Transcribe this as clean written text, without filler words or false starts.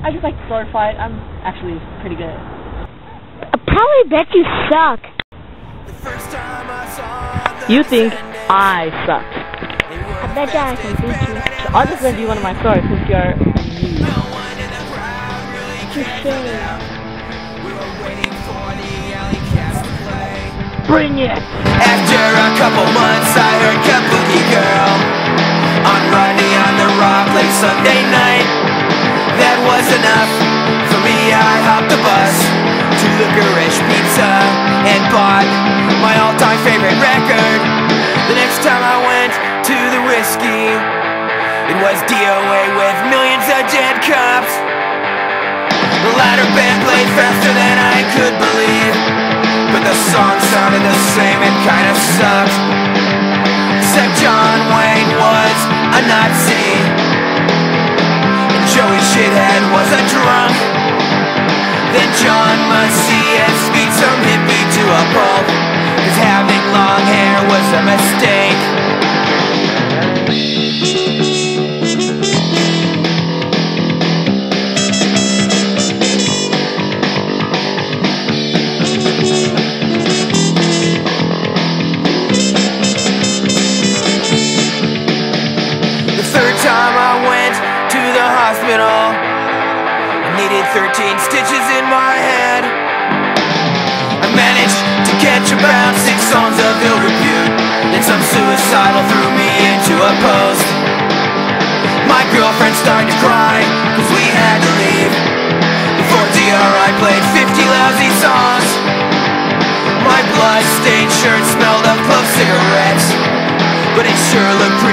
I just like to sword fight. I'm actually pretty good. I probably bet you suck. You think I suck. I bet you I can beat you. So I'll just lend you one of my swords since you're new. Touché. Bring it! After a couple months I heard Kabuki Girl on Rodney on the Rock late Sunday night. That was enough for me. I hopped the bus to Licorice Pizza and bought my all-time favorite record. The next time I went to the whiskey, it was DOA with millions of dead cops. The latter band played faster than I could believe, but the song sounded the same and kinda sucked. Except John Wayne was a Nazi and Joey Shithead was a drunk. Then John Macias beat some hippie to a pulp, 'cause having long hair was a mistake. Time I went to the hospital, I needed 13 stitches in my head. I managed to catch about 6 songs of ill repute, then some suicidal threw me into a post. My girlfriend started to cry, 'cause we had to leave. Before DRI played 50 lousy songs. My blood-stained shirt smelled of clove cigarettes, but it sure looked pretty